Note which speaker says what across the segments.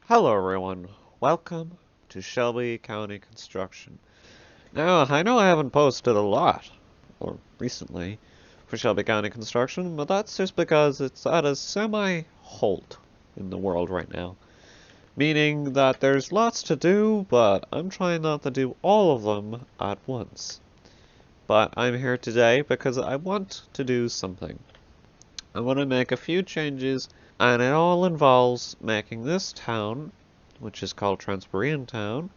Speaker 1: Hello everyone, welcome to Shelby County Construction. Now, I know I haven't posted a lot, or recently, for Shelby County Construction, but that's just because it's at a semi-halt in the world right now. Meaning that there's lots to do, but I'm trying not to do all of them at once. But I'm here today because I want to do something. I want to make a few changes, and it all involves making this town, which is called Transparent Town,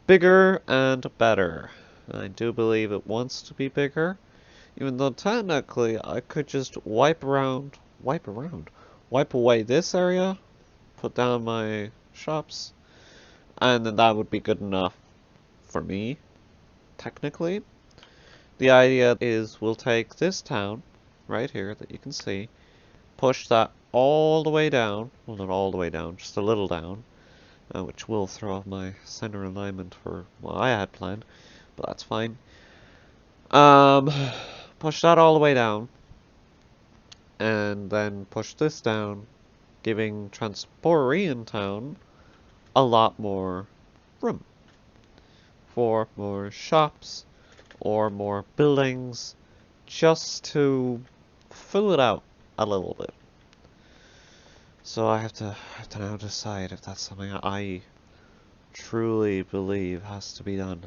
Speaker 1: bigger and better. I do believe it wants to be bigger, even though technically I could just wipe away this area, put down my shops, and then that would be good enough for me, technically. The idea is we'll take this town, right here, that you can see, push that all the way down, well not all the way down, just a little down, which will throw off my center alignment for what I had planned, but that's fine. Push that all the way down, and then push this down, giving Transporian Town a lot more room for more shops or more buildings, just to fill it out a little bit. So I have to now decide if that's something I truly believe has to be done.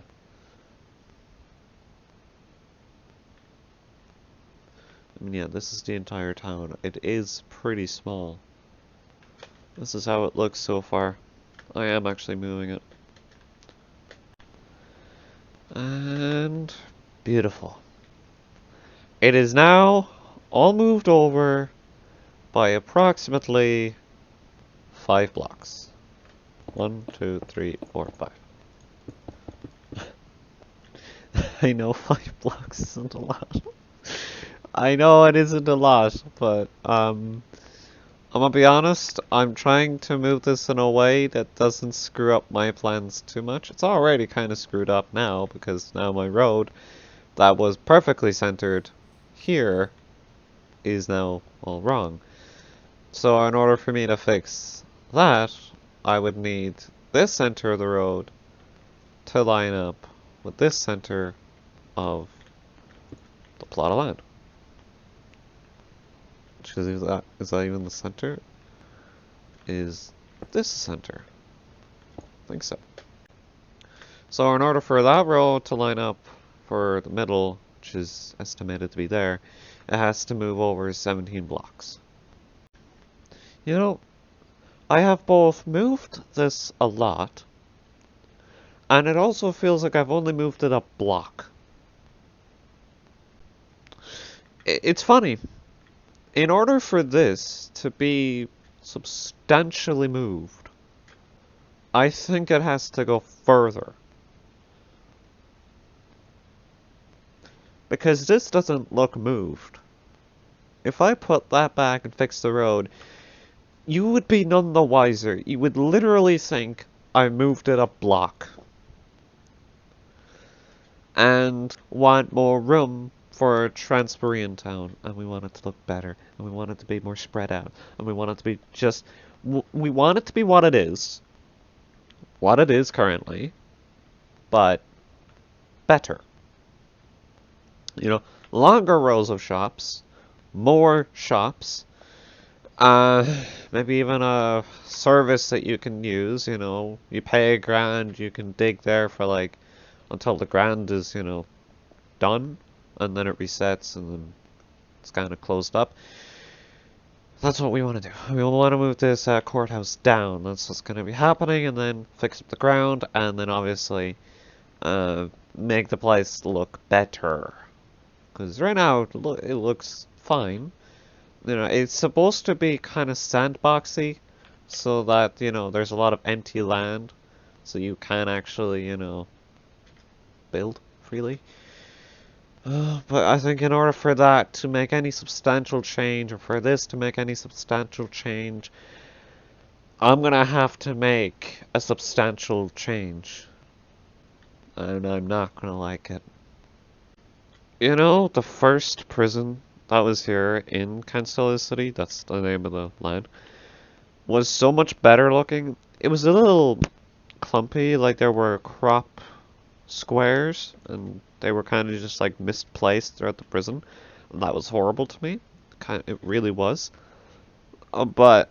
Speaker 1: I mean, yeah, this is the entire town. It is pretty small. This is how it looks so far. I am actually moving it. And beautiful. It is now all moved over by approximately 5 blocks. 1, 2, 3, 4, 5. I know 5 blocks isn't a lot. I know it isn't a lot, but I'm gonna be honest, I'm trying to move this in a way that doesn't screw up my plans too much. It's already kind of screwed up now, because now my road that was perfectly centered here is now all wrong. So in order for me to fix that, I would need this center of the road to line up with this center of the plot of land. Because is that even the center? Is this the center? I think so. So in order for that road to line up for the middle, which is estimated to be there, it has to move over 17 blocks. You know, I have both moved this a lot, and it also feels like I've only moved it a block. It's funny. In order for this to be substantially moved, I think it has to go further. Because this doesn't look moved. If I put that back and fix the road, you would be none the wiser. You would literally think I moved it a block. And want more room for Transporian Town, and we want it to look better, and we want it to be more spread out, and we want it to be just, we want it to be what it is currently, but better. You know, longer rows of shops, more shops, maybe even a service that you can use, you know, you pay $1,000, you can dig there for like, until the grand is, you know, done, and then it resets, and then it's kind of closed up. That's what we want to do. We want to move this courthouse down. That's what's going to be happening, and then fix up the ground, and then obviously make the place look better. Because right now it looks fine. You know, it's supposed to be kind of sandboxy, so that, you know, there's a lot of empty land, so you can actually, you know, build freely. But I think in order for that to make any substantial change, or for this to make any substantial change, I'm gonna have to make a substantial change. And I'm not gonna like it. You know, the first prison that was here in Cancelia City, that's the name of the land, was so much better looking. It was a little clumpy, like there were crop squares, and they were kind of just like misplaced throughout the prison, and that was horrible to me. It really was. But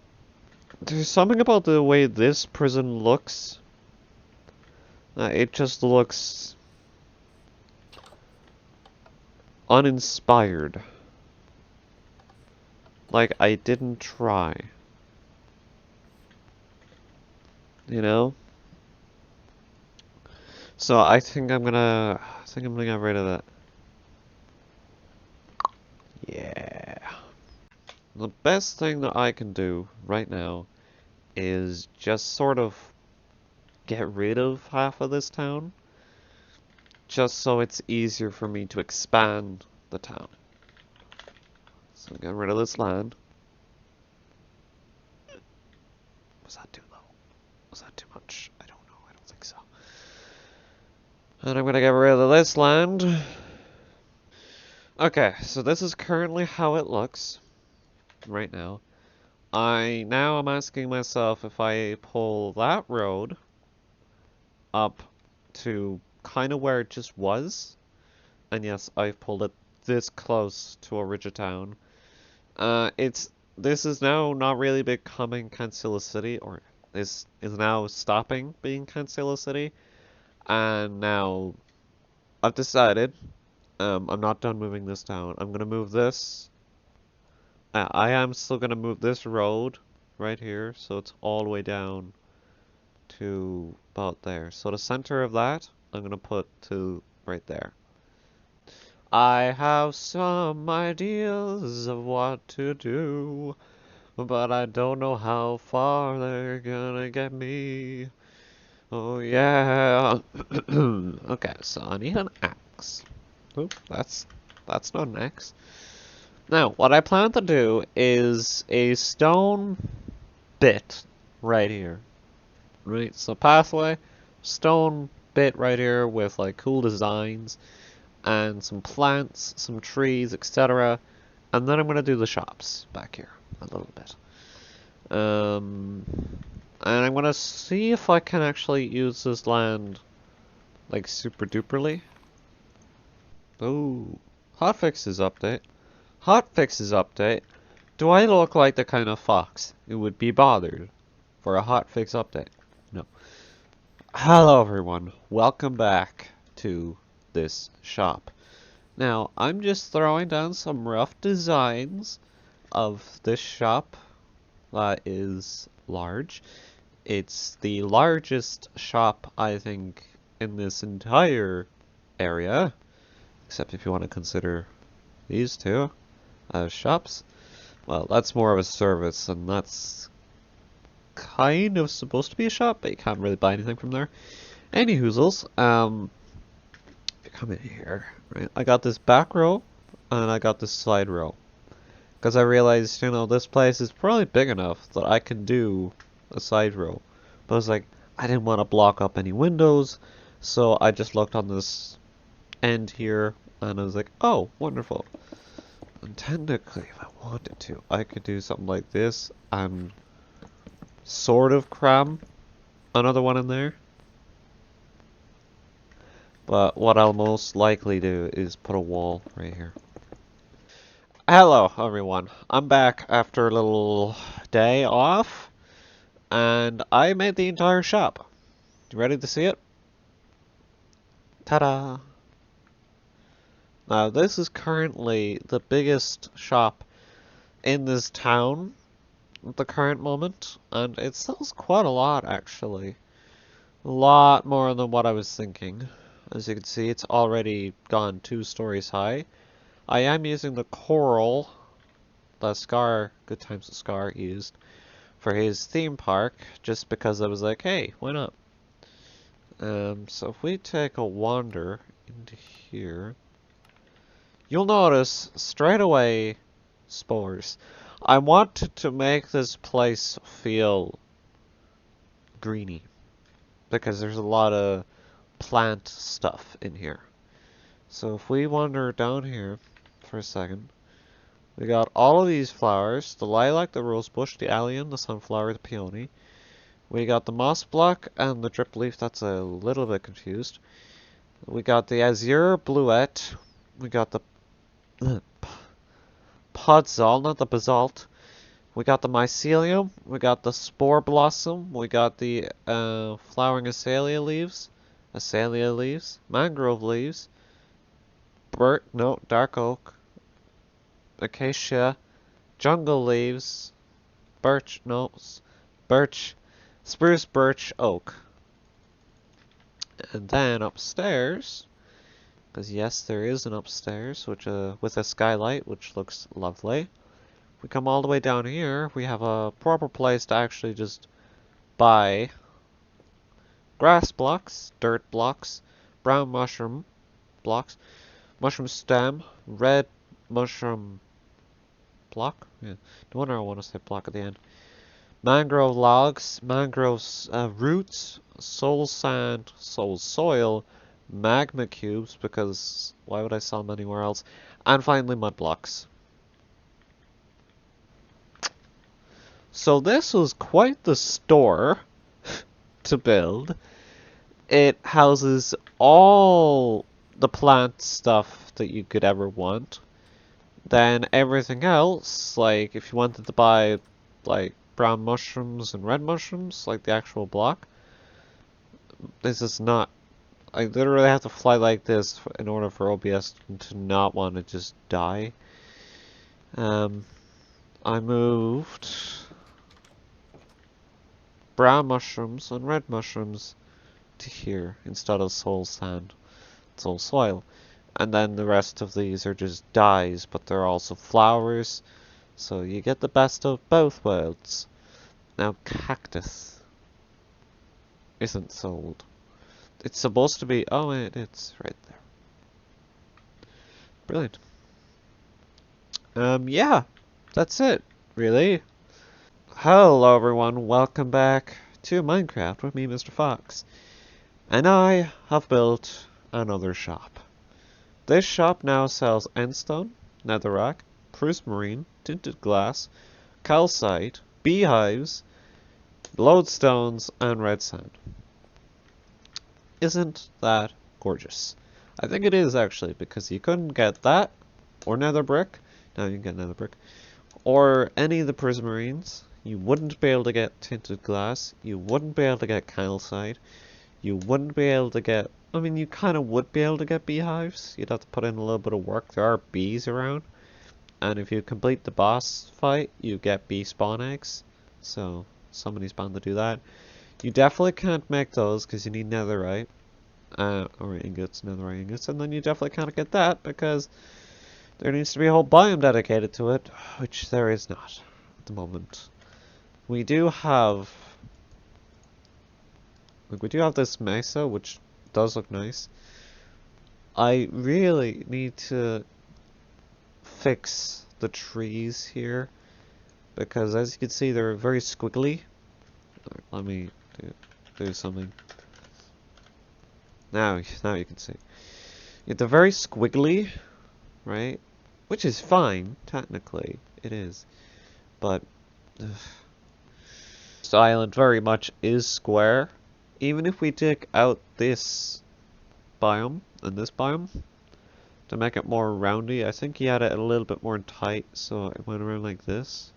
Speaker 1: there's something about the way this prison looks. It just looks uninspired. Like I didn't try. You know? So I think I'm gonna get rid of that. Yeah. The best thing that I can do right now is just sort of get rid of half of this town, just so it's easier for me to expand the town. So get rid of this land. Was that too low? Was that too much? I don't know. I don't think so. And I'm gonna get rid of this land. Okay, so this is currently how it looks right now. I'm asking myself if I pull that road up to kind of where it just was, and yes, I've pulled it this close to Origitown. This is now not really becoming Cancilla City, or this is now stopping being Cancilla City, and now I've decided, I'm not done moving this down. I'm gonna move this. I am still gonna move this road right here, so it's all the way down to about there. So the center of that, I'm gonna put to right there. I have some ideas of what to do, but I don't know how far they're gonna get me. Oh yeah. Okay, so I need an axe. Oop, that's not an axe. Now, what I plan to do is a stone bit right here. Right, so pathway, stone bit right here with like cool designs and some plants, some trees, etc. And then I'm gonna do the shops back here a little bit. And I'm gonna see if I can actually use this land like super duperly. Oh, hotfixes update. Hotfixes update. Do I look like the kind of fox who would be bothered for a hotfix update? No. Hello everyone, welcome back to this shop. Now, I'm just throwing down some rough designs of this shop that is large. It's the largest shop, I think, in this entire area, except if you want to consider these two as shops. Well, that's more of a service, and that's kind of supposed to be a shop, but you can't really buy anything from there. Any hoozles, if you come in here, right, I got this back row, and I got this side row. Because I realized, this place is probably big enough that I can do a side row. But I was like, I didn't want to block up any windows, so I just looked on this end here, and I was like, oh, wonderful. And technically, if I wanted to, I could do something like this, and sort of cram another one in there. But what I'll most likely do is put a wall right here. Hello everyone, I'm back after a little day off, and I made the entire shop. You ready to see it? Ta-da! Now this is currently the biggest shop in this town at the current moment, and it sells quite a lot actually. A lot more than what I was thinking. As you can see, it's already gone 2 stories high. I am using the coral that Good Times with Scar used for his theme park, just because I was like, hey, why not? So if we take a wander into here, you'll notice straight away spores. I wanted to make this place feel greeny, because there's a lot of plant stuff in here. So if we wander down here for a second, We got all of these flowers, the lilac, the rosebush, the allium, the sunflower, the peony. We got the moss block and the drip leaf, that's a little bit confused. We got the azure bluette. We got the podzol, not the basalt. We got the mycelium. We got the spore blossom. We got the flowering azalea leaves, mangrove leaves, dark oak, acacia, jungle leaves, birch, spruce, birch, oak. And then upstairs, because yes, there is an upstairs, which with a skylight, which looks lovely. We come all the way down here, we have a proper place to actually just buy grass blocks, dirt blocks, brown mushroom blocks, mushroom stem, red mushroom block. Yeah, no wonder I want to say block at the end. Mangrove logs, mangrove roots, soul sand, soul soil, magma cubes, because why would I sell them anywhere else? And finally mud blocks. So this was quite the store to build. It houses all the plant stuff that you could ever want. Then everything else, like if you wanted to buy like brown mushrooms and red mushrooms, like the actual block, this is not, I literally have to fly like this in order for OBS to not want to just die. I moved brown mushrooms and red mushrooms to here instead of soul sand, soul soil. And then the rest of these are just dyes, but they're also flowers, so you get the best of both worlds. Now cactus isn't sold. It's supposed to be, oh it's right there. Brilliant. Yeah, that's it, really. Hello everyone, welcome back to Minecraft with me, Mr. Fox. And I have built another shop. This shop now sells endstone, netherrack, prismarine, tinted glass, calcite, beehives, lodestones, and red sand. Isn't that gorgeous? I think it is actually, because you couldn't get that, or nether brick, now you can get nether brick, or any of the prismarines. You wouldn't be able to get tinted glass, you wouldn't be able to get calcite, you wouldn't be able to get, I mean you kind of would be able to get beehives, you'd have to put in a little bit of work, there are bees around, and if you complete the boss fight, you get bee spawn eggs, so somebody's bound to do that. You definitely can't make those because you need netherite, or ingots, netherite ingots, and then you definitely can't get that because there needs to be a whole biome dedicated to it, which there is not at the moment. We do have this mesa, which does look nice. I really need to fix the trees here because as you can see they're very squiggly. Let me do something. Now you can see. Yeah, they're very squiggly, right? Which is fine, technically. It is. But this island very much is square. Even if we dig out this biome and this biome to make it more roundy, I think he had it a little bit more tight, so it went around like this.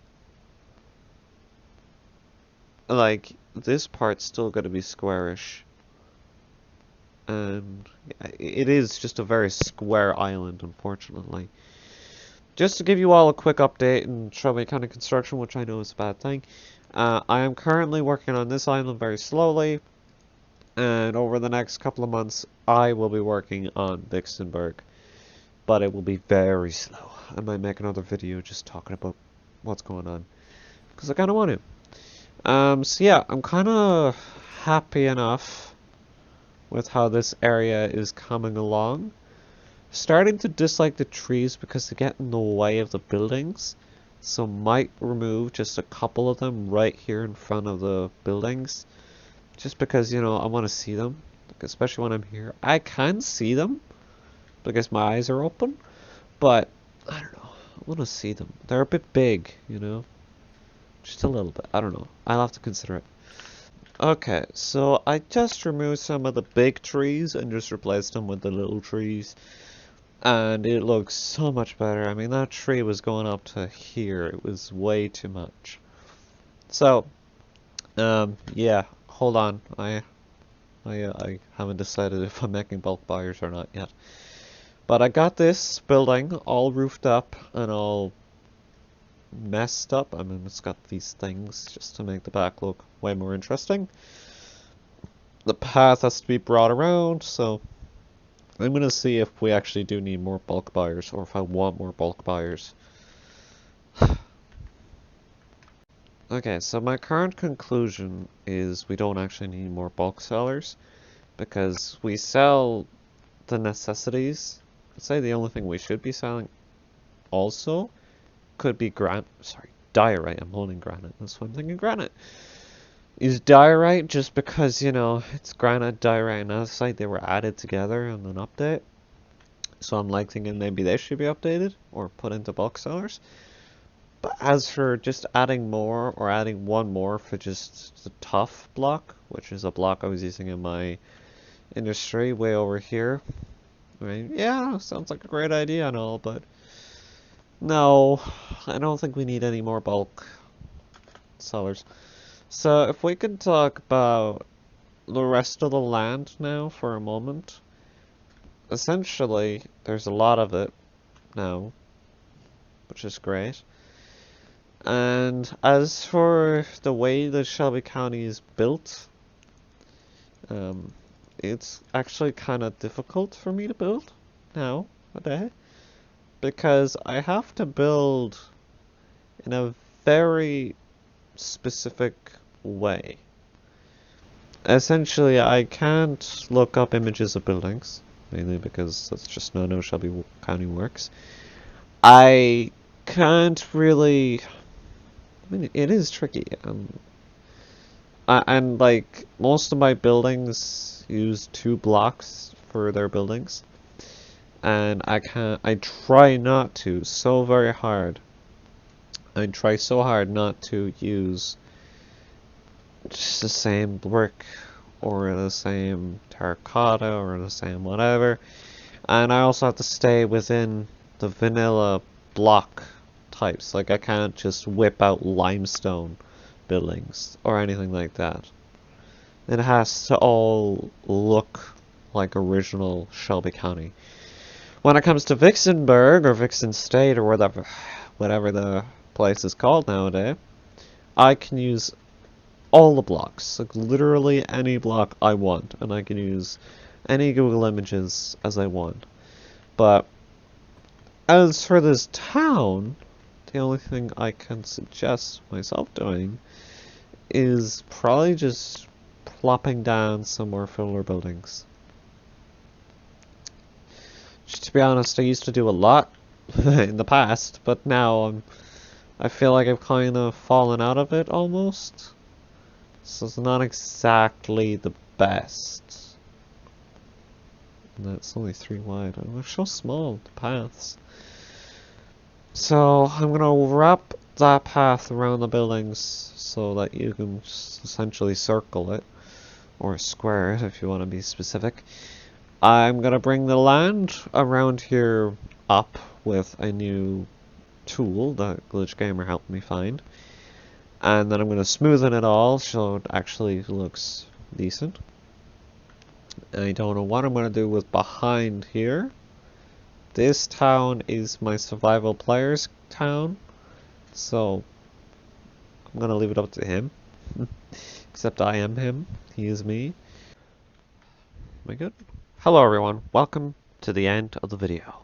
Speaker 1: Like, this part's still going to be squarish. And it is just a very square island, unfortunately. Just to give you all a quick update and show me kind of construction, which I know is a bad thing. I am currently working on this island very slowly. And over the next couple of months, I will be working on Vixenberg. But it will be very slow. I might make another video just talking about what's going on. Because I kind of want to. So yeah, I'm kind of happy enough with how this area is coming along. Starting to dislike the trees because they get in the way of the buildings. So might remove just a couple of them right here in front of the buildings. Just because, you know, I want to see them. Like, especially when I'm here. I can see them because my eyes are open. But, I don't know. want to see them. They're a bit big, you know? Just a little bit. I don't know. I'll have to consider it. Okay, so I just removed some of the big trees and just replaced them with the little trees. And it looks so much better. I mean, that tree was going up to here. It was way too much. So, yeah, hold on. I haven't decided if I'm making bulk buyers or not yet. But I got this building all roofed up and all messed up. I mean, it's got these things just to make the back look way more interesting. The path has to be brought around, so I'm gonna see if we actually do need more bulk buyers or if I want more bulk buyers. Okay, so my current conclusion is we don't actually need more bulk sellers because we sell the necessities. I'd say the only thing we should be selling also could be diorite. I'm holding granite. That's why I'm thinking granite. Is diorite just because, you know, it's granite, diorite, and andesite, they were added together in an update. So I'm like thinking maybe they should be updated or put into bulk sellers. But as for just adding more or adding one more for just the tough block, which is a block I was using in my industry way over here. I mean, yeah, sounds like a great idea and all, but no, I don't think we need any more bulk sellers. So if we can talk about the rest of the land now for a moment. Essentially, there's a lot of it now, which is great. And as for the way that Shelby County is built, it's actually kind of difficult for me to build nowadays because I have to build in a very specific way. Essentially, I can't look up images of buildings, mainly because that's just not how Shelby County works. I can't really... I mean, it is tricky. And like, most of my buildings use 2 blocks for their buildings. And I try not to, so very hard. I try so hard not to use just the same brick or the same terracotta or the same whatever. And I also have to stay within the vanilla block types. Like, I can't just whip out limestone buildings or anything like that. It has to all look like original Shelby County. When it comes to Vixenburg or Vixen State or whatever the place is called nowadays, I can use all the blocks, like literally any block I want, and I can use any Google images as I want. But as for this town, the only thing I can suggest myself doing is probably just plopping down some more filler buildings. Just to be honest, I used to do a lot in the past, but now I feel like I've kind of fallen out of it almost. So it's not exactly the best. And that's only 3 wide. Oh, they're so small, the paths. So I'm gonna wrap that path around the buildings so that you can essentially circle it, or square it if you want to be specific. I'm gonna bring the land around here up with a new tool that Glitch Gamer helped me find. And then I'm going to smoothen it all so it actually looks decent. I don't know what I'm going to do with behind here. This town is my survival player's town, so I'm going to leave it up to him. Except I am him, he is me. Am I good? Hello everyone, welcome to the end of the video.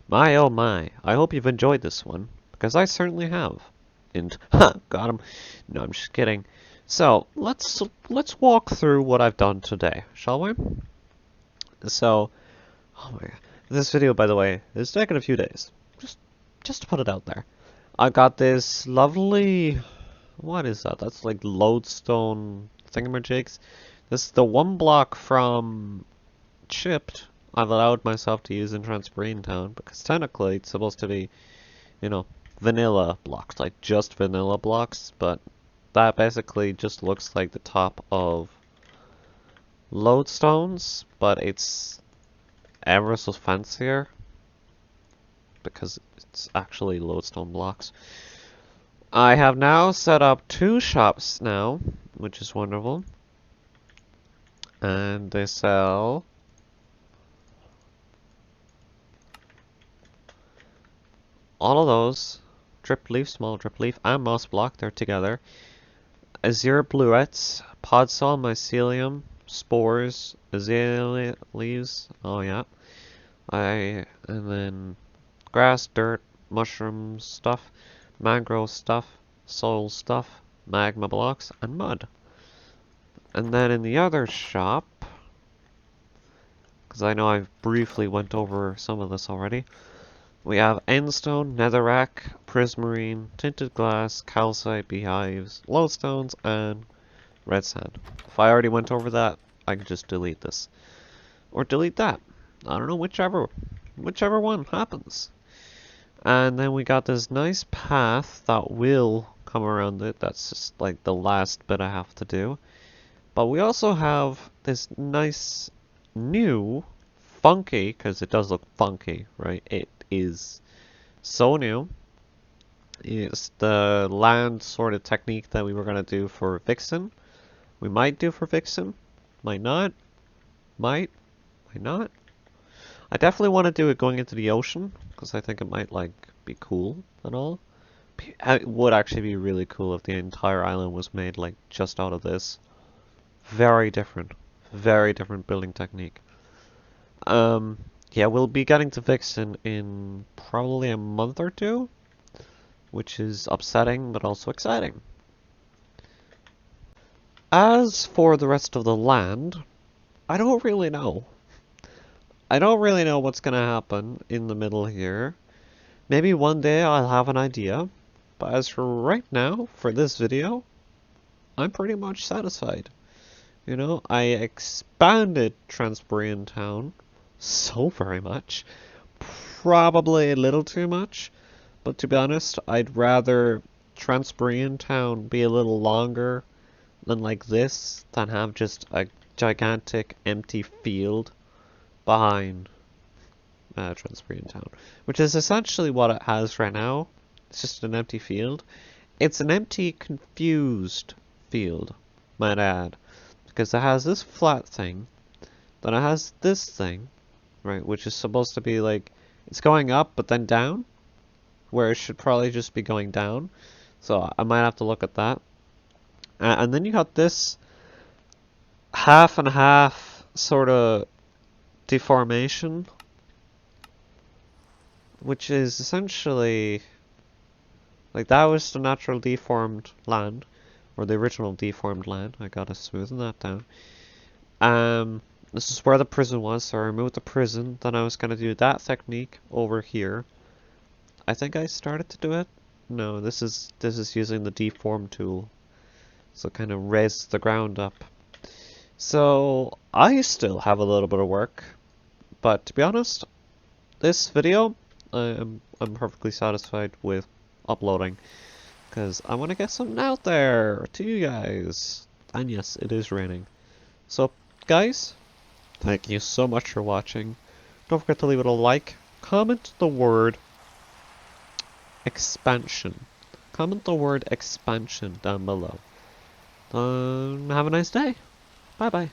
Speaker 1: My oh my, I hope you've enjoyed this one, because I certainly have. And got him. No, I'm just kidding. So let's walk through what I've done today, shall we? So, oh my god, this video, by the way, is taking a few days. Just to put it out there. I got this lovely. What is that? That's like lodestone thingamajigs. This is the 1 block from Chipped. I've allowed myself to use in Transparine Town because technically it's supposed to be you know, vanilla blocks, like just vanilla blocks, but that basically just looks like the top of lodestones, but it's ever so fancier because it's actually lodestone blocks. I have now set up 2 shops now, which is wonderful. And they sell all of those. Drip leaf, small drip leaf, and moss block, they're together. Azure bluets, podsol, mycelium, spores, azalea leaves, oh yeah. And then grass, dirt, mushroom stuff, mangrove stuff, soil stuff, magma blocks, and mud. And then in the other shop, because I know I've briefly went over some of this already, we have endstone, netherrack, prismarine, tinted glass, calcite, beehives, lodestones, and red sand. If I already went over that, I can just delete this. Or delete that. I don't know, whichever one happens. And then we got this nice path that will come around it. That's just like the last bit I have to do. But we also have this nice new funky, because it does look funky, right? It is so new. It's the land sort of technique that we were going to do for Vixen. We might do for Vixen. Might not. Might not. I definitely want to do it going into the ocean, because I think it might, like, be cool and all. It would actually be really cool if the entire island was made, like, just out of this. Very different building technique. Yeah, we'll be getting to Vixen in probably a month or 2, which is upsetting but also exciting. As for the rest of the land, I don't really know. I don't really know what's gonna happen in the middle here. Maybe one day I'll have an idea, but as for right now, for this video, I'm pretty much satisfied. You know, I expanded Transbrian Town so very much. Probably a little too much, but to be honest, I'd rather Transbrian Town be a little longer than like this than have just a gigantic empty field behind Transbrian Town, which is essentially what it has right now. It's just an empty field. It's an empty, confused field, might add, because it has this flat thing, then it has this thing, right, which is supposed to be like, it's going up but then down, where it should probably just be going down. So I might have to look at that. And then you got this half and half sort of deformation, which is essentially like that was the natural deformed land, or the original deformed land. I gotta smoothen that down. This is where the prison was, so I removed the prison. Then I was gonna do that technique over here. I think I started to do it. No, this is using the deform tool, so kind of raise the ground up. So I still have a little bit of work, but to be honest, this video I'm perfectly satisfied with uploading, because I want to get something out there to you guys. And yes, it is raining. So guys, thank you so much for watching. Don't forget to leave it a like, comment the word expansion. Comment the word expansion down below. Have a nice day. Bye bye.